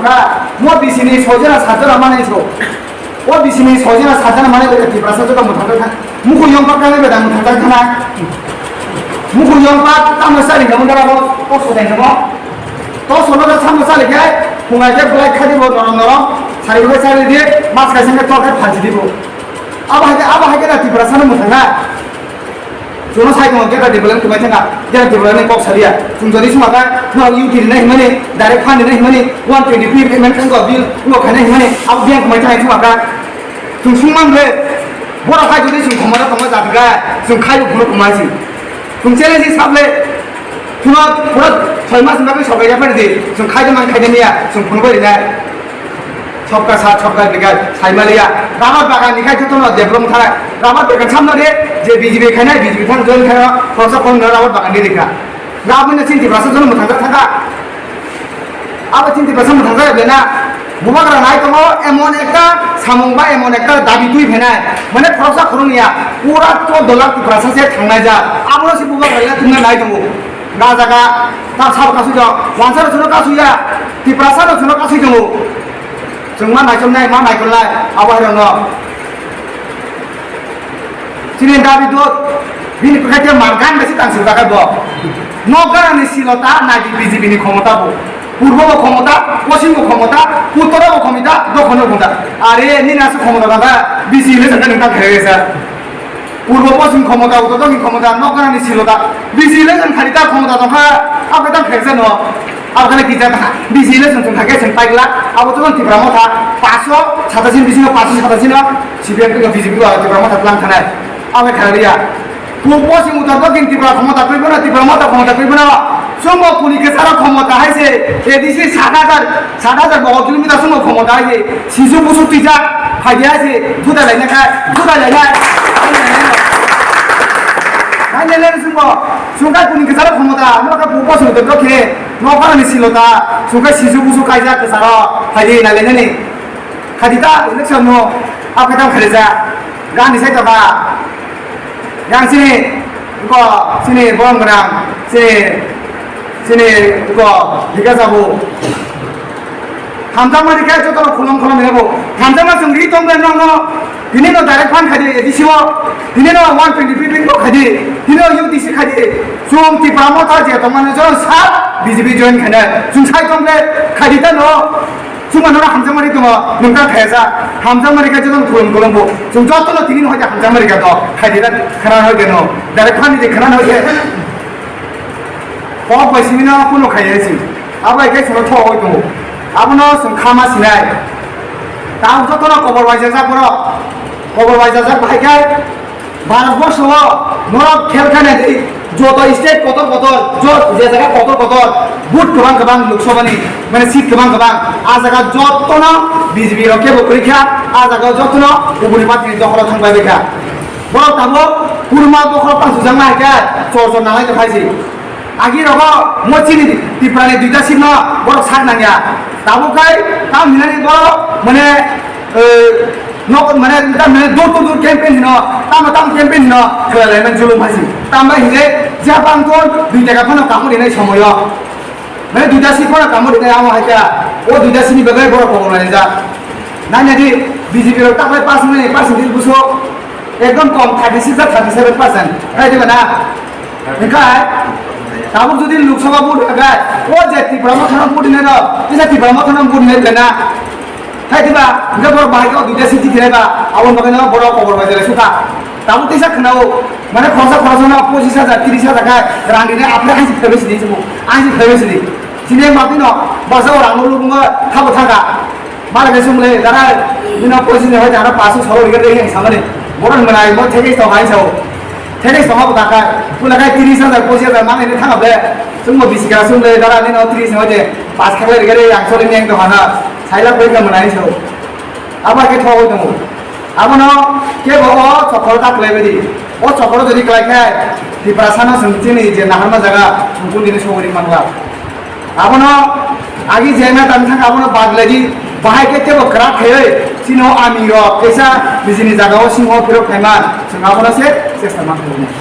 ka mo bisini sojana sajana mane so o bisini sojana sajana mane be ti prasa to mo thaka muku yong pa ka be da mo thaka kana muku yong pa tamasa ni gamon dara bo to so dai mo to so no tamasa le ke fungai ke blai khadi bo norom sari bo sari die mas ka sange to ka phaji dibo aba ha ke na ti prasa no mo thaka जोनो side में क्या develop के बैठेगा क्या develop ने Kock सरिया तुम जल्दी से माता ना यूटिलिटी नहीं मने डायरेक्ट फंड नहीं मने 120 पेमेंट का बिल वो खाने नहीं मने अब बैंक में चाहे माता तुम सुमन ले बड़ा खाई जल्दी तुम हमारा तुम जाएगा तुम खाई बुरो कमाई तुम चले जी सब ले तुम पूरा 6 मास में भी सब या पर दे तुम खाई तो मान खाई नहीं है तुम फोन पर ले सबका साथ सबका बिगाड़ साइमालिया रामत बागान निकाय तो ना डेवलप था रामत बागान सामने रे जे बीजेपी खाना बीजेपी थान जोन खाना फौसा कौन ना रामत बागान नहीं देखा रामत ने चिंती भाषा जोन मुठांगा था अब चिंती भाषा मुठांगा लेना बुबा करा नाइ तो एमोन एक का सामुंबा एमोन एक का दाबी तुई भेना मने फौसा करूनिया पूरा तो डॉलर की भाषा से थांगा जा अब ना सी बुबा करा तुमने नाइ तो ना जगह ता साब का सुजा वांसर सुनो का सुजा ती भाषा नो सुनो का सुजा जों मा नायसोमनाय मा नायखोलाय आबाहाय दङ सिनि दाबि द बिनि प्रखाय मानगान बेसे तांसु जागा द नगारानि सिलता नागि बिजेपि नि क्षमता बो पूर्व क्षमता पश्चिम क्षमता उत्तर क्षमता दक्षिण क्षमता आरे नि नासु क्षमता दादा बिजि ले जागा नोंता खेरेसा पूर्व पश्चिम क्षमता उत्तर दक्षिण क्षमता नगारानि सिलता बिजि ले जों खालिता क्षमता दंखा आबेदा खेरसा न अब खाली kita bisi le sung thake sung paigla abo to tipra motha 500 satasin bisi no 500 satasin CPM ke bisi ko tipra motha plan thana abe khariya ko posi mutar do kin tipra khomota kaibo na tipra motha khomota kaibo na somo kuni ke sara khomota haise edisi 7000 বহু kilometre somo khomota haise sisu busu tija haiya haise juda laina ka juda laina Nilai semua, sungai kuning kesara khomota, mereka buka sudah terkeke, nopara ni silota, sungai sisu busu kaja kesara, hari nilai ni, hari ta election no, apa kita kerja, gan saya coba, yang sini, sini bom berang, sini tiga sabu, hamzah mereka itu kalau kolom ini bu, hamzah mah sendiri tuh no. Ini no direct fund khadi edisi wo ini no 120 pin ko khadi ini no UTC khadi sum ti pramota je to mane jo sa BJP join khana sum sai komle khadi ta no sum no hamza mari to nungka khaisa hamza mari ka jon kolom kolom bo sum jo to no tinin hoja hamza mari ka to khadi ta khana ho geno direct fund de khana ho ge ko paisi no kuno khayesi abai ke sum tho ho to abuno sum khama sinai তাও যত না খবর পাইছে যা পুরো খবর পাইছে যা ভাইকাই ভারতবর্ষ নরক খেলখানে যত স্টেট কত যত যে জায়গা কত বুট গোबां লোকসভানি মানে সিট গোबां आ জায়গা যত না বিজেপি রকে বকরিখা आ জায়গা যত না উবুনি পার্টি দখল থাংবাই বেখা বড় তাবো কুরমা দখল পাঁচ জাং মাইকা চরজন নালাই দেখাইছি আগে রব মচিনি টিপ্রানি দুইটা সিট না বড় সাত নাঙ্গিয়া তাবুকাই তাম মিলানি বড় মানে মানে দূর ক্যাম্পেইন হিনো তাম ক্যাম্পেইন হিনো খেলালাইমান জুলুম হাসি তামবা হিনে জাপান তোর 2 টাকা ফোন কামো দিনাই সময় মানে দুইটা সিট ফোন কামো দিনাই আমা হাইকা ও দুইটা সিনি বেগাই বড় খবর নাই যা নাইনাদি বিজেপি র টাকায় 5 মিনিট পার্সেন্টেজ বুঝো একদম কম 36-37% তাই দিবা না দেখায় তাবো যদি লোকসভা ভোট আগায় ও যে ত্রিপুরা মথানা ভোট নেন এটা ত্রিপুরা মথানা ভোট নেন না তাই দিবা যে বড় বাইক দুইটা সিটি দিলাইবা আবন বাগানে বড় খবর বাজারে সুতা তাবো তেসা খানাও মানে খরচা না 25000 30000 টাকা রান্ডিনে আপনি আইজি ফেবেছি দিয়েছি আইজি ফেবেছি দি সিনে মাপিনো বাসাও রাঙ্গো লুঙ্গ খাবো থাকা মারা গেছে মলে যারা দিনা পয়সা হয় যারা 500 রিগা দেই সামনে বড় মানে মো থেকে তো হাইছাও থেকে সমাব টাকা পুলাকাই 30000 25000 মানে থাকাবে जोंबो बिसिगा जोंले दारा नि न 30 होजे 5 खाले रे आंसोले नें दहाना साइला पैगा मनाय सौ आबा के थौ दमु आबनो के भगो चकरता क्लाइबेदि ओ चकर जदि क्लाइखाय दिप्रासाना संचिनि जे नाहारमा जागा गुन दिनि सौरि मानवा आबनो आगि जेना तानथा आबनो बागलादि बाहाय के तेबो करा खै सिनो आमिरो पेसा बिजिनि जागाव सिंह फिरो खायमा जों आबनो से चेष्टा माखौ